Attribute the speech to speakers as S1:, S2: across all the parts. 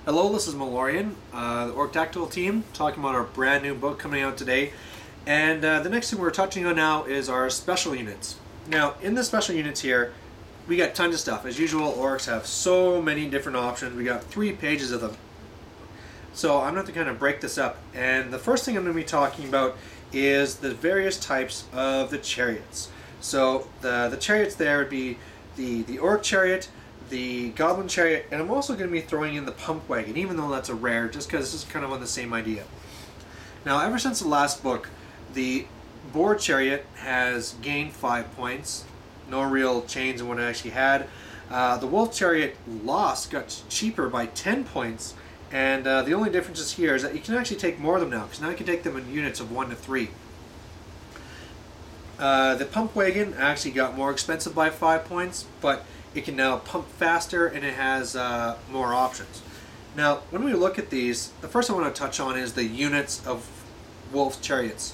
S1: Hello, this is Malorian, the Orc Tactical team, talking about our brand new book coming out today. And the next thing we're touching on now is our special units. Now, in the special units here, we got tons of stuff. As usual, orcs have so many different options. We got 3 pages of them. So I'm going to kind of break this up. And the first thing I'm going to be talking about is the various types of the chariots. So the chariots there would be the orc chariot, the goblin chariot, and I'm also going to be throwing in the pump wagon, even though that's a rare, just because this is kind of on the same idea. Now, ever since the last book, the boar chariot has gained 5 points. No real change in what it actually had. The wolf chariot got cheaper by 10 points, and the only difference here is that you can actually take more of them now, because now you can take them in units of 1 to 3. The pump wagon actually got more expensive by 5 points, but it can now pump faster and it has more options. Now, when we look at these, the first I want to touch on is the units of wolf chariots.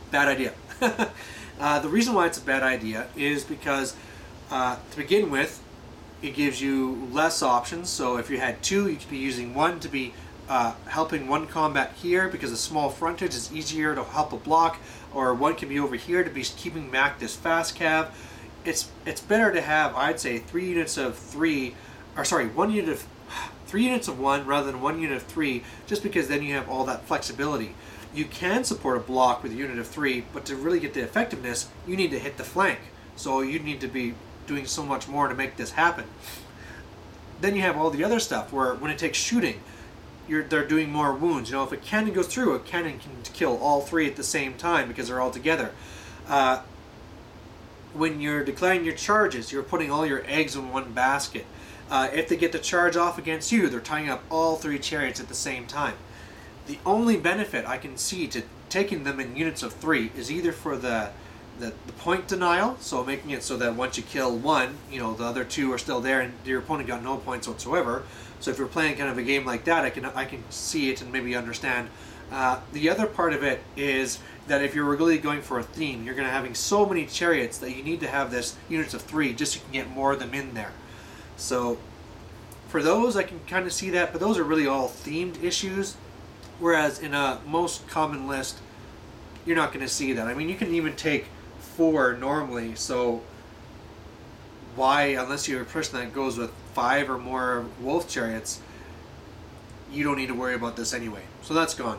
S1: Bad idea. The reason why it's a bad idea is because, to begin with, it gives you less options. So if you had 2, you could be using 1 to be helping one combat here because a small frontage is easier to help a block, or 1 can be over here to be keeping back this fast cav. It's better to have, I'd say, 3 units of 3, or sorry, 1 unit of 3 units of 1 rather than 1 unit of 3, just because then you have all that flexibility. You can support a block with a unit of 3, but to really get the effectiveness, you need to hit the flank. So you need to be doing so much more to make this happen. Then you have all the other stuff where when it takes shooting, they're doing more wounds. You know, if a cannon goes through, a cannon can kill all 3 at the same time because they're all together. When you're declaring your charges, you're putting all your eggs in one basket. If they get the charge off against you, they're tying up all 3 chariots at the same time. The only benefit I can see to taking them in units of 3 is either for the point denial, so making it so that once you kill 1, you know, the other 2 are still there and your opponent got no points whatsoever. So if you're playing kind of a game like that, I can see it and maybe understand. The other part of it is that if you're really going for a theme, you're going to having so many chariots that you need to have this units of 3 just so you can get more of them in there. So for those, I can kind of see that, but those are really all themed issues, whereas in a most common list, you're not going to see that. I mean, you can even take 4 normally, so why, unless you're a person that goes with 5 or more wolf chariots, you don't need to worry about this anyway. So that's gone.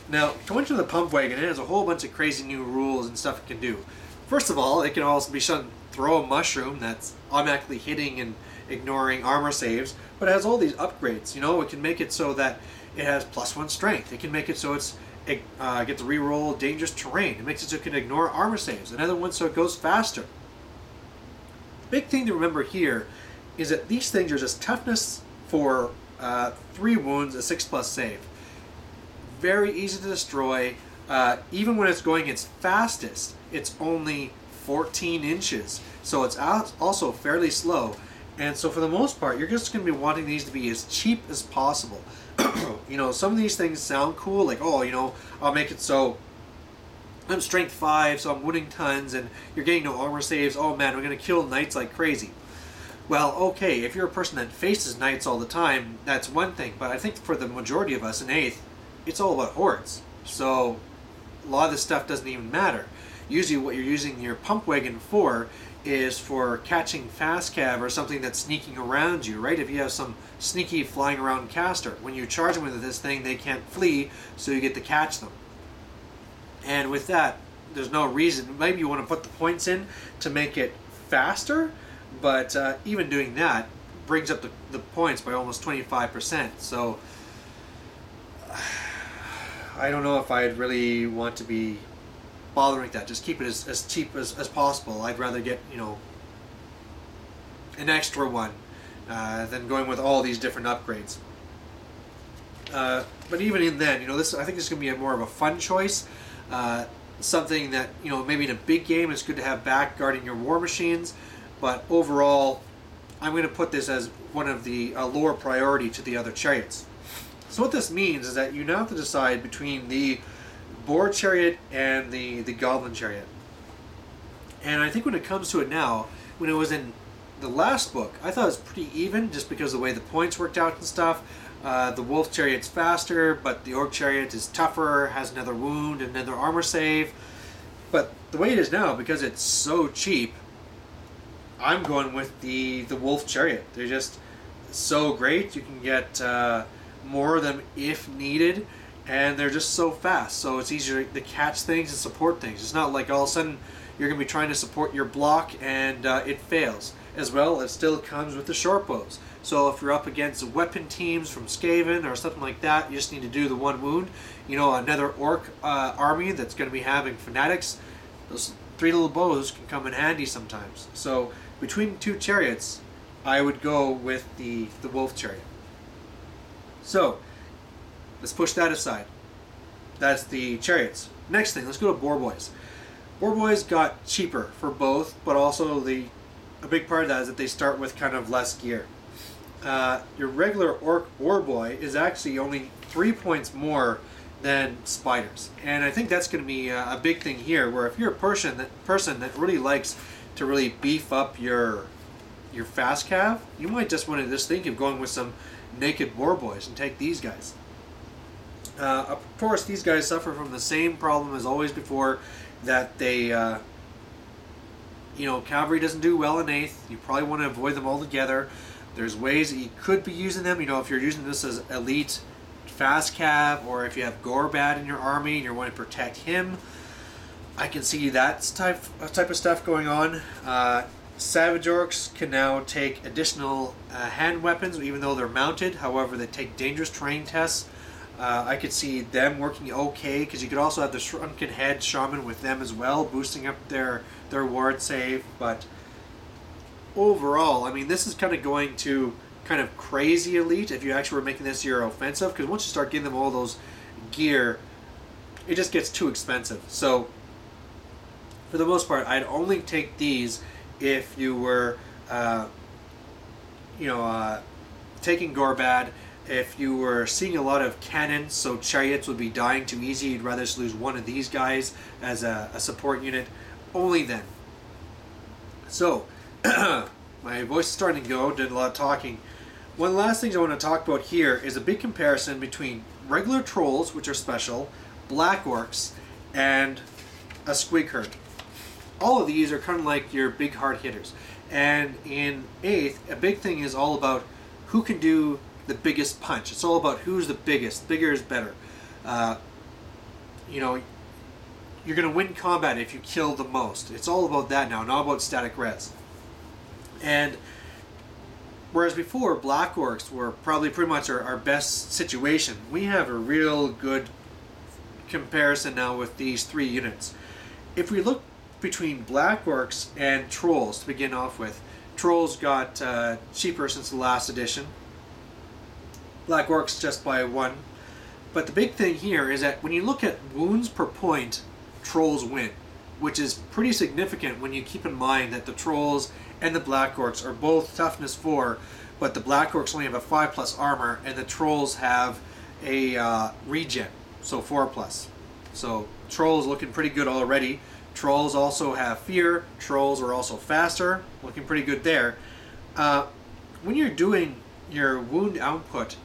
S1: Now, going to the pump wagon, it has a whole bunch of crazy new rules and stuff it can do. First of all, it can also be shown throw a mushroom that's automatically hitting and ignoring armor saves, but it has all these upgrades. You know, it can make it so that it has +1 strength. It can make it so it gets to reroll dangerous terrain. It makes it so it can ignore armor saves. Another one so it goes faster. Big thing to remember here is that these things are just toughness for 3 wounds, a 6+ save. Very easy to destroy. Even when it's going its fastest, it's only 14 inches, so it's also fairly slow. And so for the most part, you're just going to be wanting these to be as cheap as possible. You know, some of these things sound cool, like, oh, you know, I'll make it so I'm strength 5, so I'm wounding tons, and you're getting no armor saves. Oh man, we're going to kill knights like crazy. Well, okay, if you're a person that faces knights all the time, that's one thing, but I think for the majority of us in 8th, it's all about hordes. So a lot of this stuff doesn't even matter. Usually what you're using your pump wagon for is for catching fast cav or something that's sneaking around you, right? If you have some sneaky flying around caster, when you charge them with this thing, they can't flee, so you get to catch them. And with that, there's no reason. Maybe you want to put the points in to make it faster, but even doing that brings up the points by almost 25%. So I don't know if I'd really want to be bothering with that. Just keep it as cheap as possible. I'd rather get, you know, an extra one than going with all these different upgrades. But even in then, you know, I think this is going to be more of a fun choice. Something that, you know, maybe in a big game it's good to have back guarding your war machines, but overall I'm going to put this as one of the lower priority to the other chariots. So what this means is that you now have to decide between the boar chariot and the goblin chariot. And I think when it comes to it now, when it was in the last book, I thought it was pretty even, just because of the way the points worked out and stuff. The wolf chariot's faster, but the orc chariot is tougher, has another wound, another armor save. But the way it is now, because it's so cheap, I'm going with the wolf chariot. They're just so great. You can get more of them if needed, and they're just so fast. So it's easier to catch things and support things. It's not like all of a sudden you're going to be trying to support your block and it fails. As well, it still comes with the short bows. So if you're up against weapon teams from Skaven or something like that, you just need to do the one wound. You know, another orc army that's going to be having fanatics, those 3 little bows can come in handy sometimes. So between the 2 chariots, I would go with the wolf chariot. So let's push that aside. That's the chariots. Next thing, let's go to boar boys. Boar boys got cheaper for both, but also a big part of that is that they start with kind of less gear. Your regular orc boar boy is actually only 3 points more than spiders, and I think that's going to be a big thing here. Where if you're a person that really likes to really beef up your fast cav, you might just want to just think of going with some naked boar boys and take these guys. Of course, these guys suffer from the same problem as always before, that they, cavalry doesn't do well in 8th. You probably want to avoid them altogether. There's ways that you could be using them. You know, if you're using this as elite fast cav, or if you have Gorbad in your army and you're wanting to protect him, I can see that type of stuff going on. Savage orcs can now take additional hand weapons, even though they're mounted. However, they take dangerous terrain tests. I could see them working okay, because you could also have the Shrunken Head Shaman with them as well, boosting up their ward save. But overall, I mean, this is kind of going to kind of crazy elite if you actually were making this your offensive, because once you start getting them all those gear, it just gets too expensive. So for the most part, I'd only take these if you were taking Gorbad. If you were seeing a lot of cannons, so chariots would be dying too easy, you'd rather just lose one of these guys as a support unit, only then. So, my voice is starting to go, did a lot of talking. One of the last things I want to talk about here is a big comparison between regular trolls, which are special, black orcs, and a squig herd. All of these are kind of like your big hard hitters. And in 8th, a big thing is all about who can do the biggest punch. It's all about who's the biggest. Bigger is better. You're going to win combat if you kill the most. It's all about that now, not about static res. And whereas before, black orcs were probably pretty much our best situation, we have a real good comparison now with these 3 units. If we look between black orcs and trolls to begin off with, trolls got cheaper since the last edition. Black orcs just by 1. But the big thing here is that when you look at wounds per point, trolls win, which is pretty significant when you keep in mind that the trolls and the black orcs are both toughness 4, but the black orcs only have a 5+ armor, and the trolls have a regen, so 4+. So trolls looking pretty good already. Trolls also have fear. Trolls are also faster, looking pretty good there. When you're doing your wound output,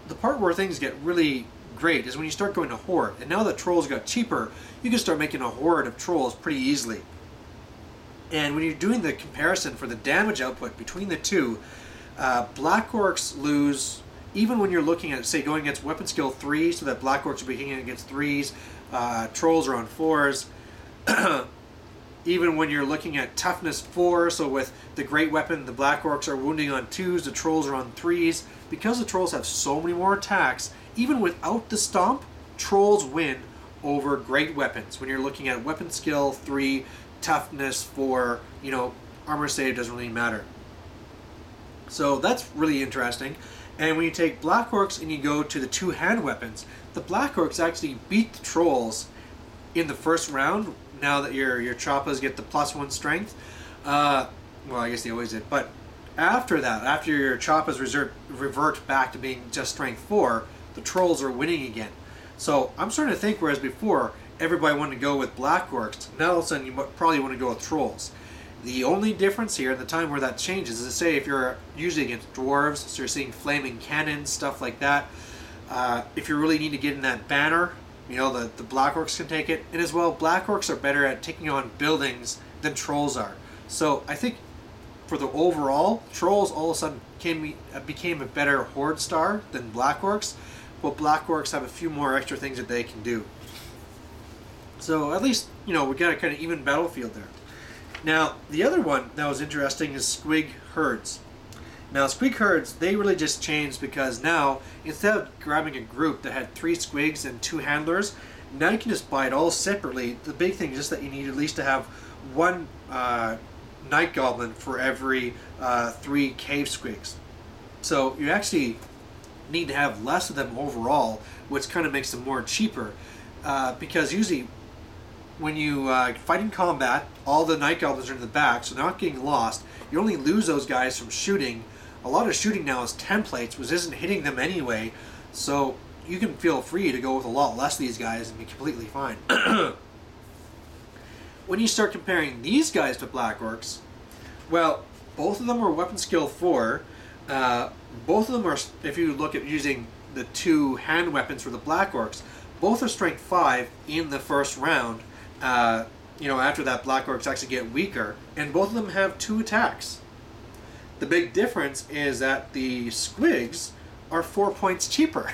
S1: the part where things get really great is when you start going to horde. And now that trolls got cheaper, you can start making a horde of trolls pretty easily. And when you're doing the comparison for the damage output between the two, black orcs lose, even when you're looking at, say, going against weapon skill 3, so that black orcs will be hitting against 3s, trolls are on 4s. Even when you're looking at toughness 4, so with the great weapon, the black orcs are wounding on 2s, the trolls are on 3s. Because the trolls have so many more attacks, even without the stomp, trolls win over great weapons. When you're looking at weapon skill 3, toughness 4, armor save doesn't really matter. So that's really interesting. And when you take black orcs and you go to the 2 hand weapons, the black orcs actually beat the trolls in the first round. Now that your choppas get the +1 strength, well, I guess they always did, but after that, after your choppas revert back to being just strength 4, the trolls are winning again. So I'm starting to think, whereas before everybody wanted to go with black orcs, now all of a sudden you probably want to go with trolls. The only difference here at the time where that changes is, say, if you're usually against dwarves, so you're seeing flaming cannons, stuff like that. If you really need to get in that banner, you know, the Black Orcs can take it. And as well, Black Orcs are better at taking on buildings than Trolls are. So I think for the overall, Trolls all of a sudden became a better Horde star than Black Orcs. But Black Orcs have a few more extra things that they can do. So at least, you know, we got a kind of even battlefield there. Now, the other one that was interesting is Squig herds. Now, Squig herds, they really just changed because now, instead of grabbing a group that had 3 Squigs and 2 handlers, now you can just buy it all separately. The big thing is just that you need at least to have 1 Night Goblin for every 3 Cave Squigs. So you actually need to have less of them overall, which kind of makes them more cheaper. Because usually, when you fight in combat, all the Night Goblins are in the back, so they're not getting lost. You only lose those guys from shooting. A lot of shooting now is templates, which isn't hitting them anyway, so you can feel free to go with a lot less of these guys and be completely fine. When you start comparing these guys to Black Orcs, well, both of them are weapon skill 4. Both of them are, if you look at using the 2 hand weapons for the Black Orcs, both are strength 5 in the first round. You know, after that, Black Orcs actually get weaker, and both of them have 2 attacks. The big difference is that the Squigs are 4 points cheaper.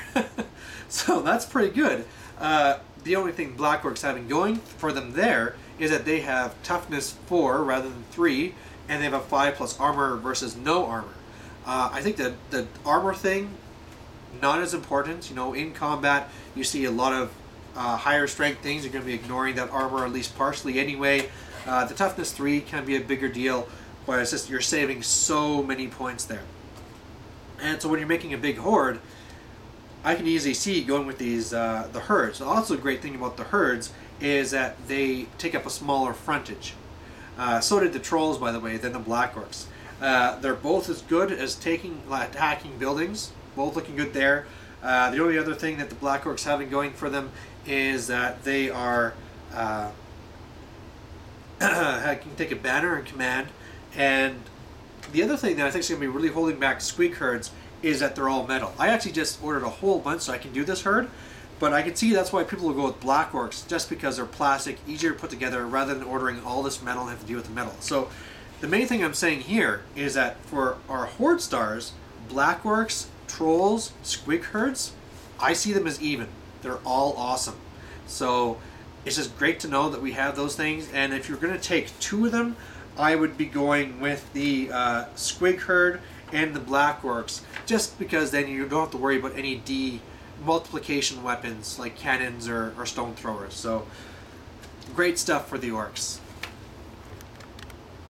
S1: So that's pretty good. The only thing Black Orcs having going for them there is that they have toughness 4 rather than 3, and they have a 5+ armor versus no armor. I think that the armor thing, not as important. You know, in combat, you see a lot of higher strength things. You're going to be ignoring that armor at least partially anyway. The toughness 3 can be a bigger deal, but it's just you're saving so many points there. And so when you're making a big horde, I can easily see going with these the herds. Also, a great thing about the herds is that they take up a smaller frontage. So did the trolls, by the way, than the Black Orcs. They're both as good as attacking buildings. Both looking good there. The only other thing that the Black Orcs having going for them is that they are can take a banner and command. And the other thing that I think is going to be really holding back Squig herds is that they're all metal. I actually just ordered a whole bunch so I can do this herd, but I can see that's why people will go with Black Orcs, just because they're plastic, easier to put together, rather than ordering all this metal and have to deal with the metal. So the main thing I'm saying here is that for our horde stars, Black Orcs, Trolls, Squig herds, I see them as even. They're all awesome. So it's just great to know that we have those things, and if you're going to take 2 of them, I would be going with the Squig herd and the Black Orcs, just because then you don't have to worry about any multiplication weapons like cannons or stone throwers. So great stuff for the orcs.